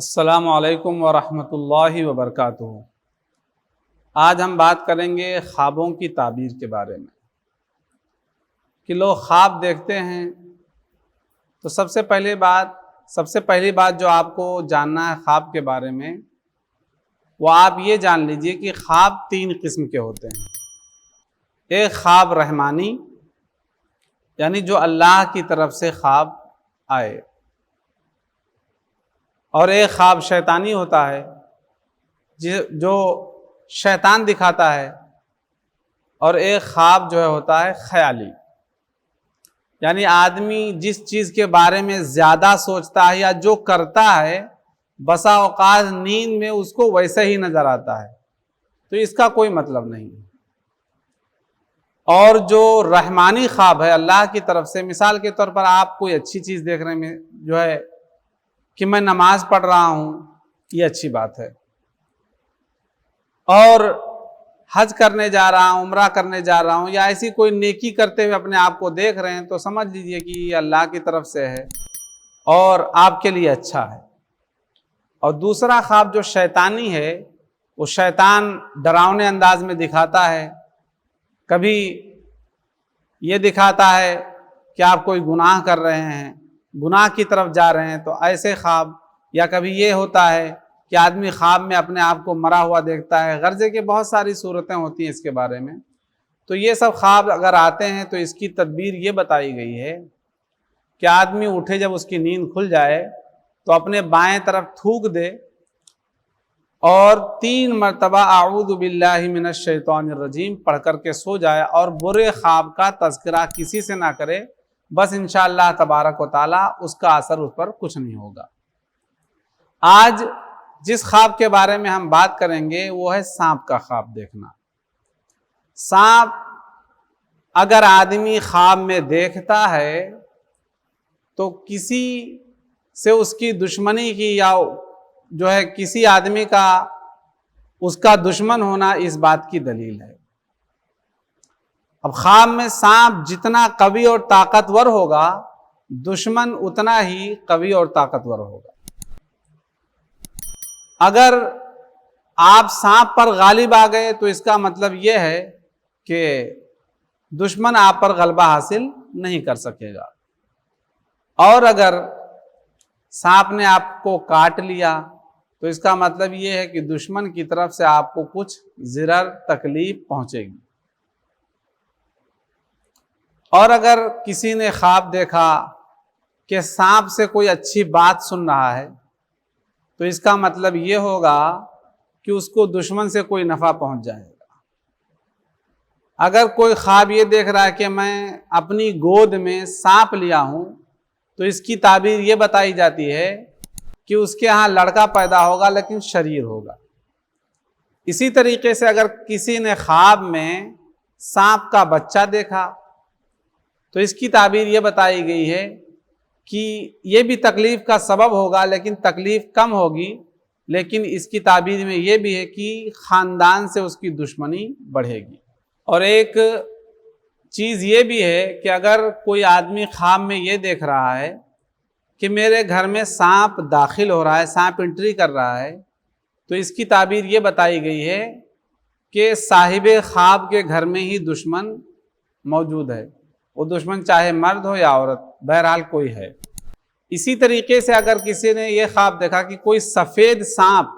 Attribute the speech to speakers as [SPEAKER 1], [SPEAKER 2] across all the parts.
[SPEAKER 1] السلام علیکم ورحمۃ اللہ وبرکاتہ۔ آج ہم بات کریں گے خوابوں کی تعبیر کے بارے میں کہ لوگ خواب دیکھتے ہیں تو سب سے پہلی بات جو آپ کو جاننا ہے خواب کے بارے میں، وہ آپ یہ جان لیجئے کہ خواب تین قسم کے ہوتے ہیں۔ ایک خواب رحمانی، یعنی جو اللہ کی طرف سے خواب آئے، اور ایک خواب شیطانی ہوتا ہے جو شیطان دکھاتا ہے، اور ایک خواب جو ہوتا ہے خیالی، یعنی آدمی جس چیز کے بارے میں زیادہ سوچتا ہے یا جو کرتا ہے بسا اوقات نیند میں اس کو ویسے ہی نظر آتا ہے، تو اس کا کوئی مطلب نہیں۔ اور جو رحمانی خواب ہے اللہ کی طرف سے، مثال کے طور پر آپ کوئی اچھی چیز دیکھ رہے ہیں، جو ہے کہ میں نماز پڑھ رہا ہوں، یہ اچھی بات ہے، اور حج کرنے جا رہا ہوں، عمرہ کرنے جا رہا ہوں، یا ایسی کوئی نیکی کرتے ہوئے اپنے آپ کو دیکھ رہے ہیں، تو سمجھ لیجئے کہ یہ اللہ کی طرف سے ہے اور آپ کے لیے اچھا ہے۔ اور دوسرا خواب جو شیطانی ہے، وہ شیطان ڈراؤنے انداز میں دکھاتا ہے، کبھی یہ دکھاتا ہے کہ آپ کوئی گناہ کر رہے ہیں، گناہ کی طرف جا رہے ہیں، تو ایسے خواب، یا کبھی یہ ہوتا ہے کہ آدمی خواب میں اپنے آپ کو مرا ہوا دیکھتا ہے، غرضے کہ بہت ساری صورتیں ہوتی ہیں اس کے بارے میں۔ تو یہ سب خواب اگر آتے ہیں تو اس کی تدبیر یہ بتائی گئی ہے کہ آدمی اٹھے، جب اس کی نیند کھل جائے تو اپنے بائیں طرف تھوک دے اور 3 مرتبہ اعوذ باللہ من الشیطان الرجیم پڑھ کر کے سو جائے، اور برے خواب کا تذکرہ کسی سے نہ کرے، بس انشاءاللہ تبارک و تعالی اس کا اثر اس پر کچھ نہیں ہوگا۔ آج جس خواب کے بارے میں ہم بات کریں گے وہ ہے سانپ کا خواب دیکھنا۔ سانپ اگر آدمی خواب میں دیکھتا ہے تو کسی سے اس کی دشمنی کی، یا جو ہے کسی آدمی کا اس کا دشمن ہونا، اس بات کی دلیل ہے۔ اب خواب میں سانپ جتنا قوی اور طاقتور ہوگا، دشمن اتنا ہی قوی اور طاقتور ہوگا۔ اگر آپ سانپ پر غالب آ گئے تو اس کا مطلب یہ ہے کہ دشمن آپ پر غلبہ حاصل نہیں کر سکے گا، اور اگر سانپ نے آپ کو کاٹ لیا تو اس کا مطلب یہ ہے کہ دشمن کی طرف سے آپ کو کچھ ضرر تکلیف پہنچے گی۔ اور اگر کسی نے خواب دیکھا کہ سانپ سے کوئی اچھی بات سن رہا ہے تو اس کا مطلب یہ ہوگا کہ اس کو دشمن سے کوئی نفع پہنچ جائے گا۔ اگر کوئی خواب یہ دیکھ رہا ہے کہ میں اپنی گود میں سانپ لیا ہوں، تو اس کی تعبیر یہ بتائی جاتی ہے کہ اس کے ہاں لڑکا پیدا ہوگا لیکن شریر ہوگا۔ اسی طریقے سے اگر کسی نے خواب میں سانپ کا بچہ دیکھا تو اس کی تعبیر یہ بتائی گئی ہے کہ یہ بھی تکلیف کا سبب ہوگا لیکن تکلیف کم ہوگی، لیکن اس کی تعبیر میں یہ بھی ہے کہ خاندان سے اس کی دشمنی بڑھے گی۔ اور ایک چیز یہ بھی ہے کہ اگر کوئی آدمی خواب میں یہ دیکھ رہا ہے کہ میرے گھر میں سانپ داخل ہو رہا ہے، سانپ انٹری کر رہا ہے، تو اس کی تعبیر یہ بتائی گئی ہے کہ صاحب خواب کے گھر میں ہی دشمن موجود ہے، وہ دشمن چاہے مرد ہو یا عورت، بہرحال کوئی ہے۔ اسی طریقے سے اگر کسی نے یہ خواب دیکھا کہ کوئی سفید سانپ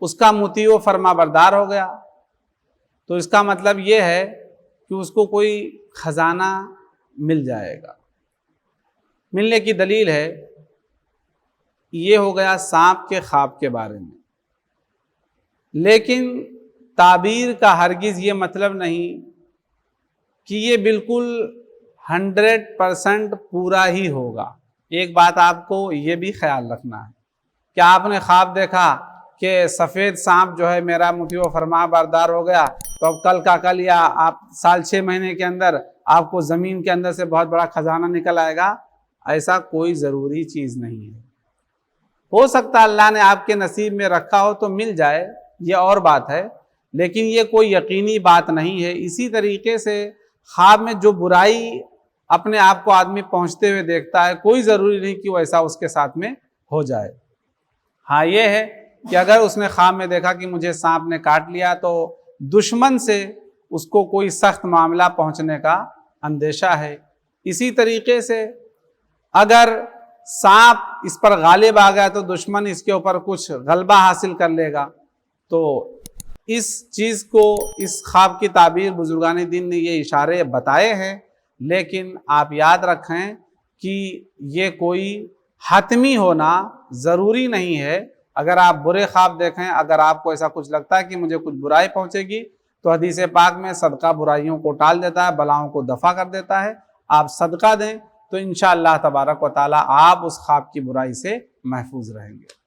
[SPEAKER 1] اس کا مطیع و فرما بردار ہو گیا، تو اس کا مطلب یہ ہے کہ اس کو کوئی خزانہ مل جائے گا۔ ملنے کی دلیل ہے، یہ ہو گیا سانپ کے خواب کے بارے میں۔ لیکن تعبیر کا ہرگز یہ مطلب نہیں کہ یہ بالکل 100% پورا ہی ہوگا۔ ایک بات آپ کو یہ بھی خیال رکھنا ہے کہ آپ نے خواب دیکھا کہ سفید سانپ جو ہے میرا مطیع و فرما بردار ہو گیا، تو اب کل کا کل یا آپ سال 6 مہینے کے اندر آپ کو زمین کے اندر سے بہت بڑا خزانہ نکل آئے گا، ایسا کوئی ضروری چیز نہیں ہے۔ ہو سکتا اللہ نے آپ کے نصیب میں رکھا ہو تو مل جائے، یہ اور بات ہے، لیکن یہ کوئی یقینی بات نہیں ہے۔ اسی طریقے سے خواب میں جو برائی اپنے آپ کو آدمی پہنچتے ہوئے دیکھتا ہے، کوئی ضروری نہیں کہ وہ ایسا اس کے ساتھ میں ہو جائے۔ ہاں یہ ہے کہ اگر اس نے خواب میں دیکھا کہ مجھے سانپ نے کاٹ لیا تو دشمن سے اس کو کوئی سخت معاملہ پہنچنے کا اندیشہ ہے۔ اسی طریقے سے اگر سانپ اس پر غالب آ گیا تو دشمن اس کے اوپر کچھ غلبہ حاصل کر لے گا۔ تو اس چیز کو، اس خواب کی تعبیر بزرگان دین نے یہ اشارے بتائے ہیں، لیکن آپ یاد رکھیں کہ یہ کوئی حتمی ہونا ضروری نہیں ہے۔ اگر آپ برے خواب دیکھیں، اگر آپ کو ایسا کچھ لگتا ہے کہ مجھے کچھ برائی پہنچے گی، تو حدیث پاک میں صدقہ برائیوں کو ٹال دیتا ہے، بلاؤں کو دفع کر دیتا ہے۔ آپ صدقہ دیں تو انشاءاللہ تبارک و تعالیٰ آپ اس خواب کی برائی سے محفوظ رہیں گے۔